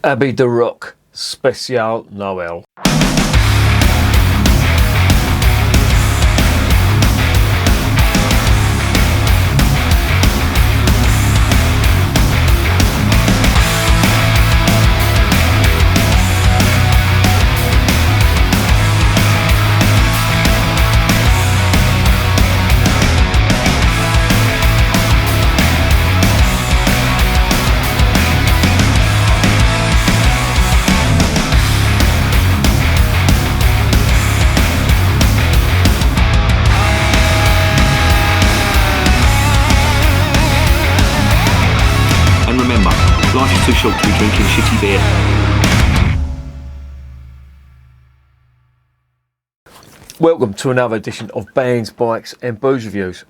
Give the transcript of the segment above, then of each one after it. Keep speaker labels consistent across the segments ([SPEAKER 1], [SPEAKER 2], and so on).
[SPEAKER 1] Abbaye de Rocs Speciale Noël.
[SPEAKER 2] Life is too short to be drinking shitty beer.
[SPEAKER 1] Welcome to another edition of Bands, Bikes and Booze Reviews.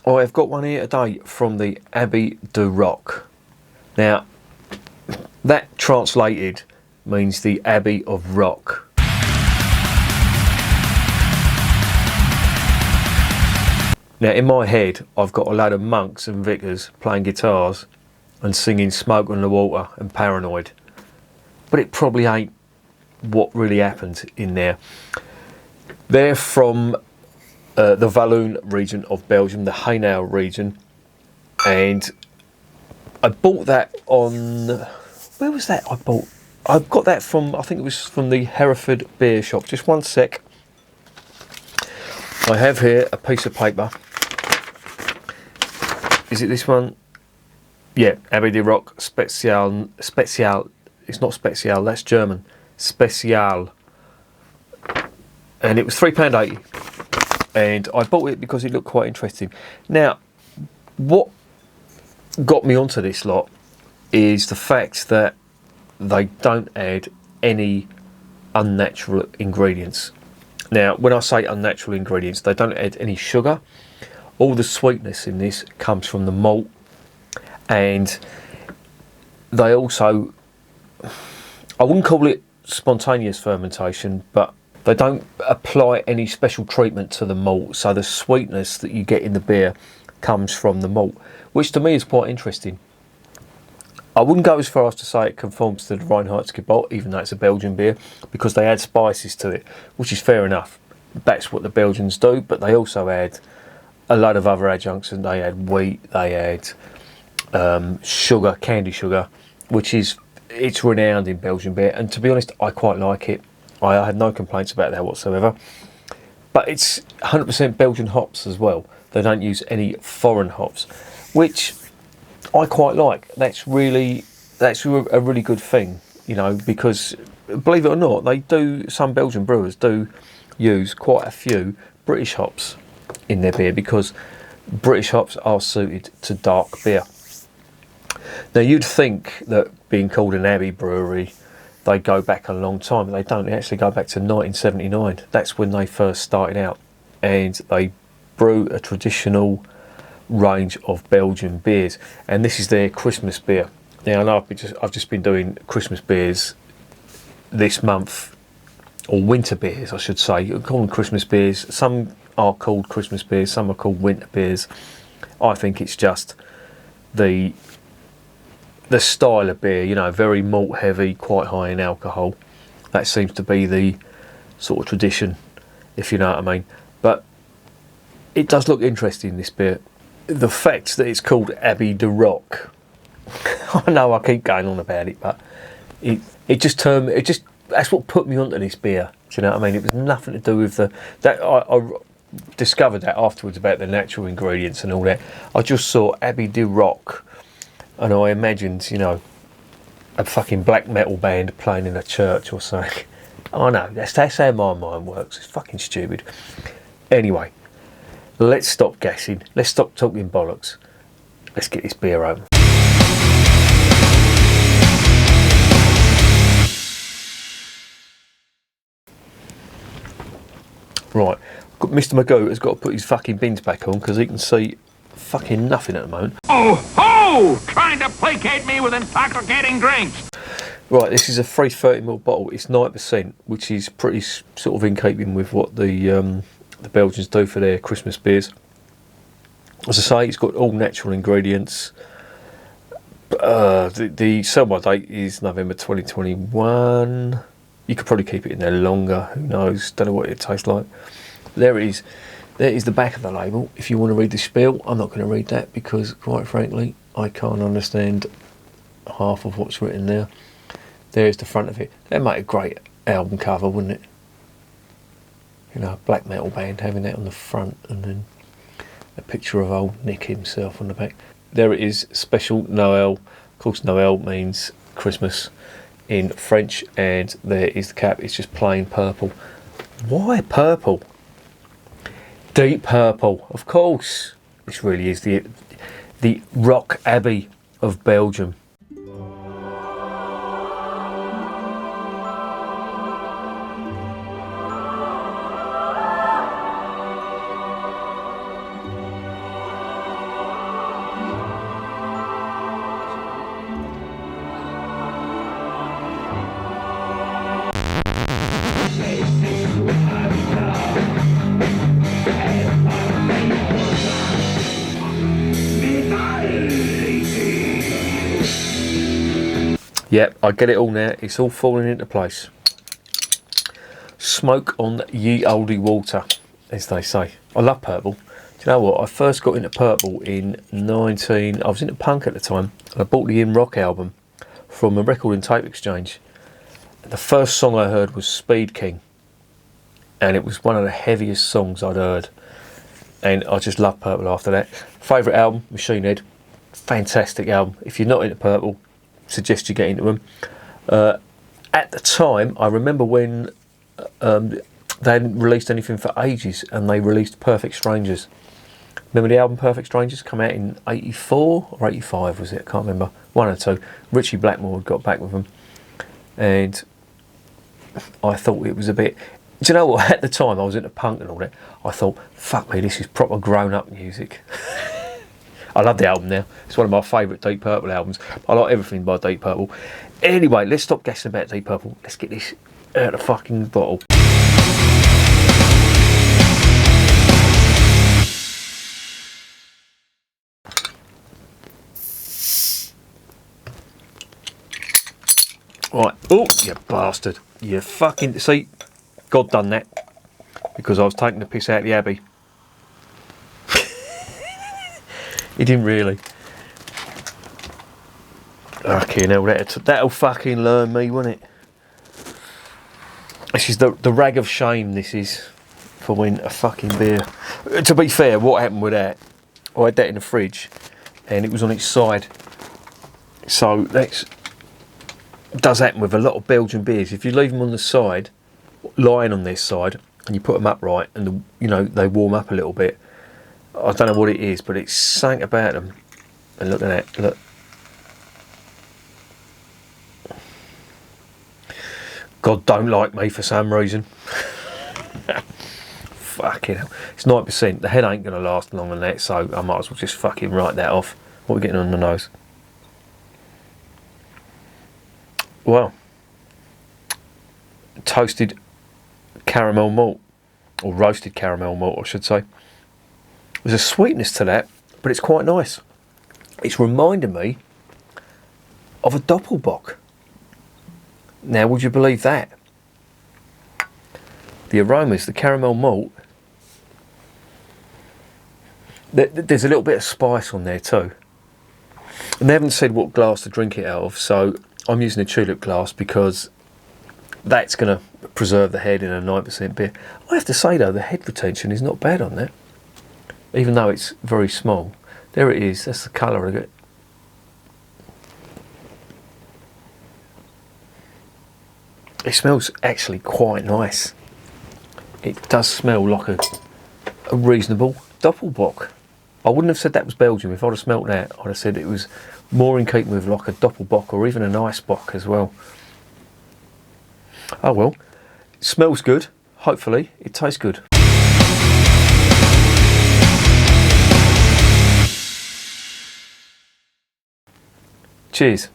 [SPEAKER 1] I've got one here today from the Abbaye de Rocs. Now, that translated means the Abbey of Rock. Now, in my head, I've got a load of monks and vicars playing guitars and singing Smoke on the Water and Paranoid, but it probably ain't what really happened in there. They're from the Walloon region of Belgium, the Hainaut region, and I bought that on, where was that I got that from, I think it was from the Hereford beer shop. Just one sec. I have here a piece of paper. Is it this one? Yeah, Abbaye de Rocs Special. It's not Special, that's German. Special. And it was £3.80. And I bought it because it looked quite interesting. Now, what got me onto this lot is the fact that they don't add any unnatural ingredients. Now, when I say unnatural ingredients, they don't add any sugar. All the sweetness in this comes from the malt. And they also, I wouldn't call it spontaneous fermentation, but they don't apply any special treatment to the malt, so the sweetness that you get in the beer comes from the malt, which to me is quite interesting. I wouldn't go as far as to say it conforms to the Reinheitsgebot, even though it's a Belgian beer, because they add spices to it, which is fair enough. That's what the Belgians do, but they also add a lot of other adjuncts, and they add wheat, they add sugar, candy sugar, which is, it's renowned in Belgian beer, and to be honest, I quite like it. I had no complaints about that whatsoever. But it's 100% Belgian hops as well. They don't use any foreign hops, which I quite like. That's a really good thing, you know, because believe it or not, some Belgian brewers do use quite a few British hops in their beer, because British hops are suited to dark beer. Now, you'd think that being called an Abbaye brewery, they go back a long time, but they don't. They actually go back to 1979. That's when they first started out, and they brew a traditional range of Belgian beers, and this is their Christmas beer. Now, I know I've just been doing Christmas beers this month, or winter beers, I should say. You call them Christmas beers. Some are called Christmas beers, some are called winter beers. I think it's just the style of beer, you know, very malt heavy, quite high in alcohol. That seems to be the sort of tradition, if you know what I mean. But it does look interesting, this beer. The fact that it's called Abbaye de Rocs, I know I keep going on about it, but that's what put me onto this beer. Do you know what I mean? It was nothing to do with I discovered that afterwards about the natural ingredients and all that. I just saw Abbaye de Rocs, and I imagined, you know, a fucking black metal band playing in a church or something. I know, that's how my mind works. It's fucking stupid. Anyway, let's stop gassing. Let's stop talking bollocks. Let's get this beer open. Right, Mr. Magoo has got to put his fucking bins back on because he can see fucking nothing at the moment.
[SPEAKER 3] Oh ho! Trying to placate me with intoxicating drinks.
[SPEAKER 1] Right, this is a 330ml bottle. It's 9%, which is pretty sort of in keeping with what the Belgians do for their Christmas beers. As I say, it's got all natural ingredients. The sell-by date is November 2021. You could probably keep it in there longer. Who knows? Don't know what it tastes like. There it is. There is the back of the label. If you want to read the spiel, I'm not going to read that because, quite frankly, I can't understand half of what's written there. There's the front of it. That'd make a great album cover, wouldn't it? You know, a black metal band having that on the front and then a picture of old Nick himself on the back. There it is, Special Noël. Of course, Noël means Christmas in French, and there is the cap. It's just plain purple. Why purple? Deep purple, of course. This really is the rock Abbaye of Belgium. Yep, I get it all now. It's all falling into place. Smoke on ye olde water, as they say. I love purple. Do you know what? I first got into purple in I was into punk at the time, and I bought the In Rock album from a record and tape exchange. The first song I heard was Speed King, and it was one of the heaviest songs I'd heard. And I just loved purple after that. Favourite album, Machine Head. Fantastic album. If you're not into purple, suggest you get into them. At the time, I remember when they hadn't released anything for ages, and they released Perfect Strangers. Remember the album Perfect Strangers? Come out in 84 or 85 was it? I can't remember. One or two. Richie Blackmore had got back with them, and I thought it was a bit... Do you know what? At the time, I was into punk and all that. I thought, fuck me, this is proper grown-up music. I love the album now. It's one of my favourite Deep Purple albums. I like everything by Deep Purple. Anyway, let's stop guessing about Deep Purple. Let's get this out of the fucking bottle. Right. Oh, you bastard. You fucking... See, God done that. Because I was taking the piss out of the Abbaye. He didn't really. Okay, now that'll fucking learn me, won't it? This is the rag of shame, this is, for when a fucking beer... To be fair, what happened with that, I had that in the fridge, and it was on its side. So that does happen with a lot of Belgian beers. If you leave them on the side, lying on their side, and you put them upright, and they warm up a little bit, I don't know what it is, but it's something about them. And look at that, look. God don't like me for some reason. Fucking hell. It's 9%. The head ain't going to last long on that, so I might as well just fucking write that off. What are we getting on the nose? Well, toasted caramel malt, or roasted caramel malt, I should say. There's a sweetness to that, but it's quite nice. It's reminding me of a Doppelbock. Now, would you believe that? The aromas, the caramel malt, there's a little bit of spice on there too. And they haven't said what glass to drink it out of, so I'm using a tulip glass because that's going to preserve the head in a 9% beer. I have to say though, the head retention is not bad on that. Even though it's very small. There it is, that's the colour of it. It smells actually quite nice. It does smell like a reasonable Doppelbock. I wouldn't have said that was Belgium. If I'd have smelt that, I'd have said it was more in keeping with like a Doppelbock or even an Icebock as well. Oh well, it smells good. Hopefully it tastes good. Cheers.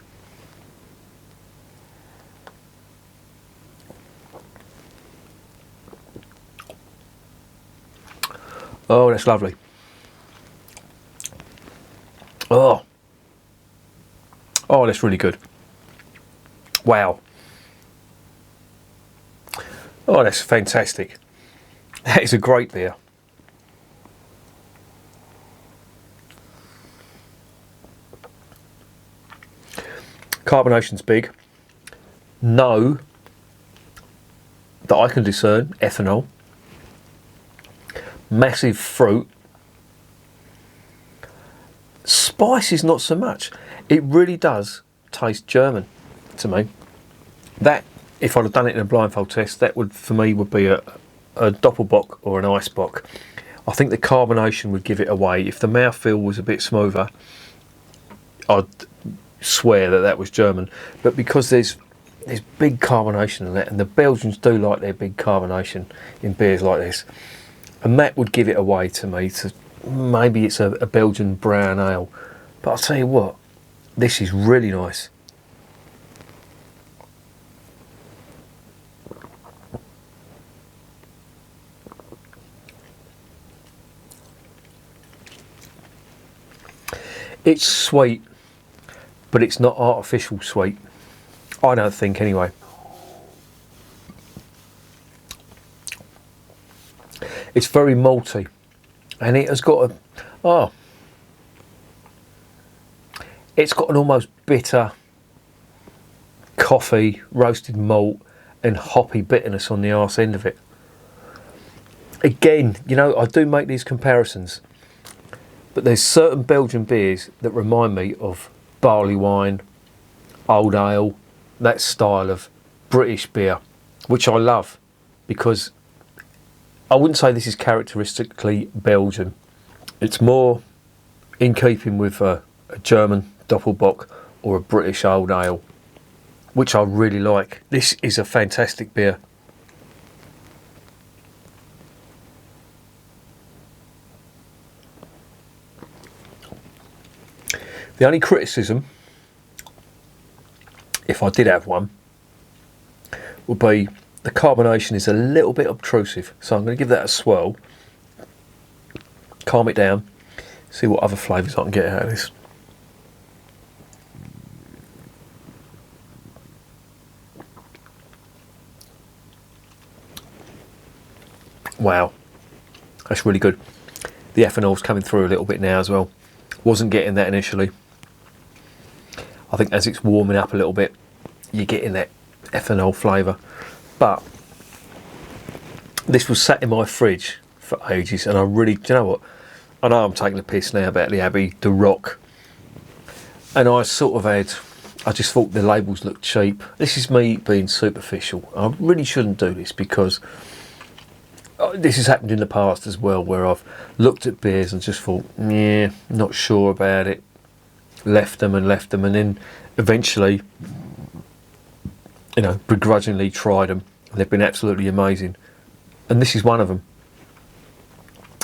[SPEAKER 1] Oh, that's lovely. Oh, Oh, that's really good. Wow. Oh, that's fantastic. That is a great beer. Carbonation's big. No, that I can discern, ethanol. Massive fruit. Spice is not so much. It really does taste German to me. That, if I'd have done it in a blindfold test, that would, for me, would be a Doppelbock or an Eisbock. I think the carbonation would give it away. If the mouthfeel was a bit smoother, I'd swear that that was German. But because there's big carbonation in that, and the Belgians do like their big carbonation in beers like this, and that would give it away to me. To maybe it's a Belgian brown ale, but I'll tell you what, this is really nice. It's sweet, but it's not artificial sweet. I don't think, anyway. It's very malty, and it has got it's got an almost bitter coffee, roasted malt, and hoppy bitterness on the arse end of it. Again, you know, I do make these comparisons, but there's certain Belgian beers that remind me of barley wine, old ale, that style of British beer, which I love, because I wouldn't say this is characteristically Belgian. It's more in keeping with a German Doppelbock or a British old ale, which I really like. This is a fantastic beer. The only criticism, if I did have one, would be the carbonation is a little bit obtrusive. So I'm going to give that a swirl, calm it down, see what other flavours I can get out of this. Wow, that's really good. The ethanol's coming through a little bit now as well. Wasn't getting that initially. I think as it's warming up a little bit, you're getting that ethanol flavour. But this was sat in my fridge for ages, and I really, do you know what? I know I'm taking the piss now about the Abbaye, the Rocs, and I just thought the labels looked cheap. This is me being superficial. I really shouldn't do this, because this has happened in the past as well, where I've looked at beers and just thought, yeah, not sure about it. Left them, and then eventually, you know, begrudgingly tried them, and they've been absolutely amazing. And this is one of them.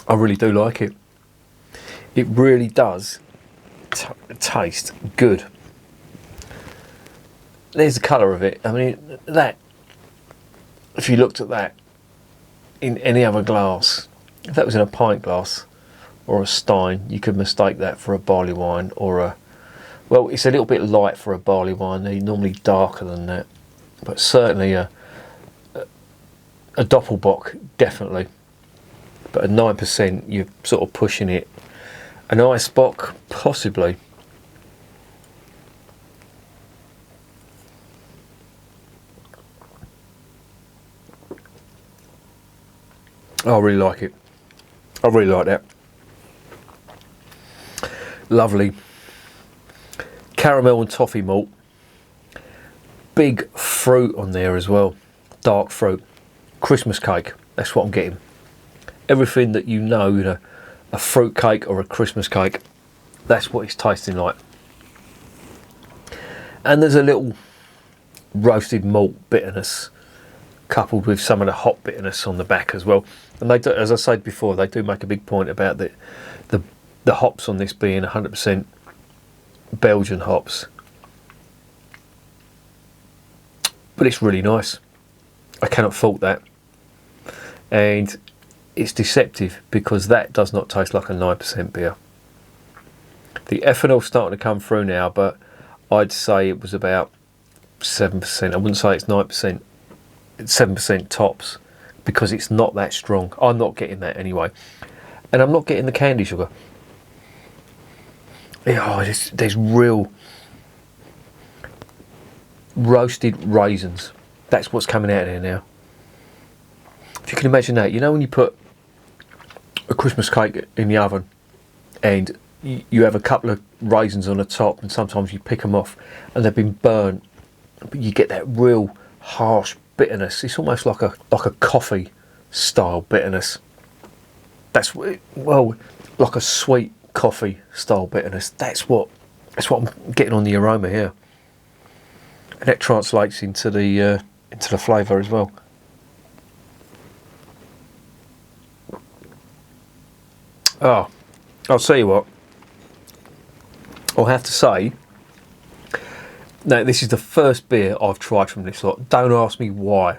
[SPEAKER 1] I really do like it. It really does taste good. There's the colour of it. I mean, that, if you looked at that in any other glass, if that was in a pint glass or a stein, you could mistake that for a barley wine or a, well, it's a little bit light for a barley wine. They're normally darker than that, but certainly a Doppelbock, definitely. But at 9%, you're sort of pushing it. An Eisbock, possibly. I really like it. I really like that. Lovely. Caramel and toffee malt. Big fruit on there as well. Dark fruit. Christmas cake. That's what I'm getting. Everything that you know in a fruit cake or a Christmas cake, that's what it's tasting like. And there's a little roasted malt bitterness coupled with some of the hop bitterness on the back as well. And they do, as I said before, they do make a big point about the hops on this being 100% Belgian hops. But it's really nice. I cannot fault that. And it's deceptive, because that does not taste like a 9% beer. The ethanol's starting to come through now, but I'd say it was about 7%. I wouldn't say it's 9%. It's 7% tops, because it's not that strong. I'm not getting that anyway. And I'm not getting the candy sugar. Oh, there's real roasted raisins. That's what's coming out of there now. If you can imagine that. You know when you put a Christmas cake in the oven and you have a couple of raisins on the top, and sometimes you pick them off and they've been burnt, but you get that real harsh bitterness. It's almost like a coffee style bitterness. That's like a sweet coffee style bitterness. That's what I'm getting on the aroma here, and that translates into the flavour as well. Oh, I'll tell you what. I'll have to say, now this is the first beer I've tried from this lot. Don't ask me why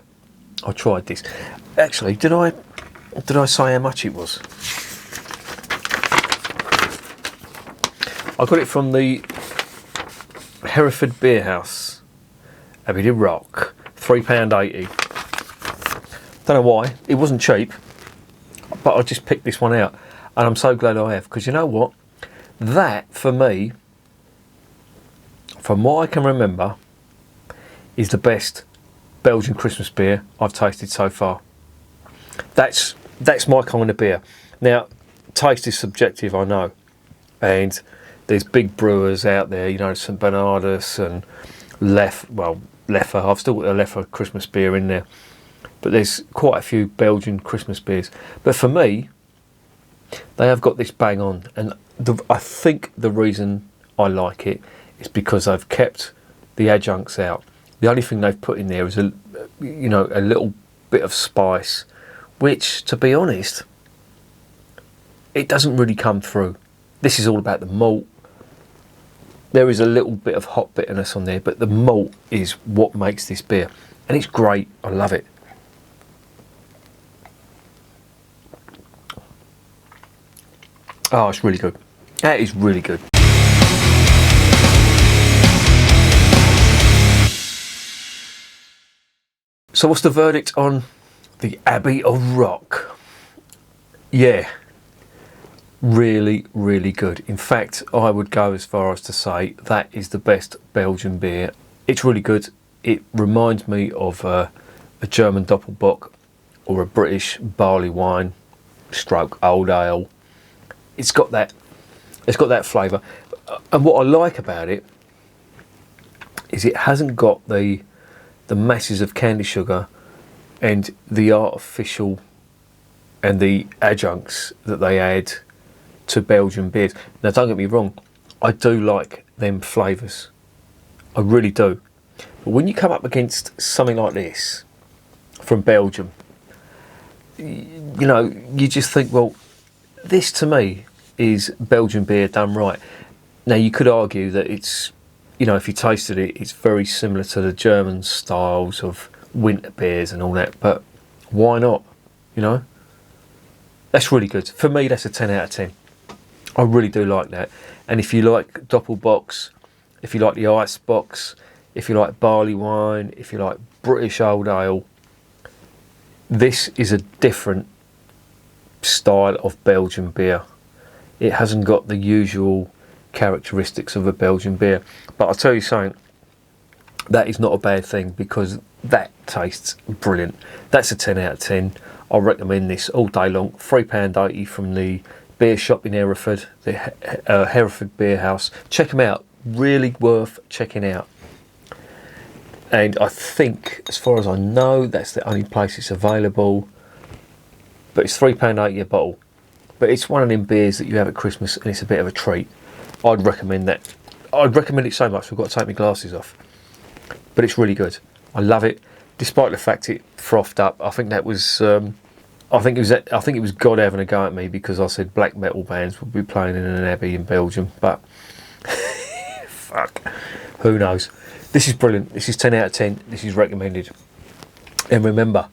[SPEAKER 1] I tried this. Actually, did I say how much it was? I got it from the Hereford Beer House, Abbaye Rocs, £3.80. Don't know why. It wasn't cheap, but I just picked this one out, and I'm so glad I have, because you know what? That, for me, from what I can remember, is the best Belgian Christmas beer I've tasted so far. That's my kind of beer. Now, taste is subjective, I know, and there's big brewers out there, you know, St Bernardus and Leffe. I've still got the Leffe Christmas beer in there, but there's quite a few Belgian Christmas beers. But for me, they have got this bang on, and I think the reason I like it is because they've kept the adjuncts out. The only thing they've put in there is a little bit of spice, which, to be honest, it doesn't really come through. This is all about the malt. There is a little bit of hot bitterness on there, but the malt is what makes this beer, and it's great. I love it. Oh, it's really good. That is really good. So what's the verdict on the Abbaye of Rocs? Yeah, really, really good. In fact, I would go as far as to say that is the best Belgian beer. It's really good. It reminds me of a German Doppelbock or a British barley wine stroke old ale. It's got that flavour. And what I like about it is it hasn't got the masses of candy sugar and the artificial and the adjuncts that they add to Belgian beers. Now, don't get me wrong, I do like them flavours. I really do. But when you come up against something like this from Belgium, you just think, well, this to me is Belgian beer done right. Now, you could argue that it's, if you tasted it, it's very similar to the German styles of winter beers and all that, but why not? That's really good. For me, that's a 10 out of 10. I really do like that. And if you like Doppelbocks, if you like the ice box, if you like barley wine, if you like British old ale, this is a different style of Belgian beer. It hasn't got the usual characteristics of a Belgian beer. But I'll tell you something, that is not a bad thing, because that tastes brilliant. That's a 10 out of 10. I recommend this all day long. £3.80 from the beer shop in Hereford, the Hereford Beer House. Check them out. Really worth checking out. And I think, as far as I know, that's the only place it's available. But it's £3.80 a bottle. But it's one of them beers that you have at Christmas, and it's a bit of a treat. I'd recommend that. I'd recommend it so much, I've got to take my glasses off. But it's really good. I love it, despite the fact it frothed up. I think that was, I think it was God having a go at me, because I said black metal bands would be playing in an abbey in Belgium. But fuck, who knows? This is brilliant. This is 10 out of 10. This is recommended. And remember,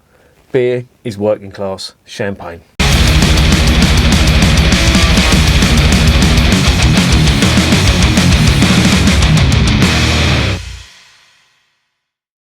[SPEAKER 1] beer is working class champagne.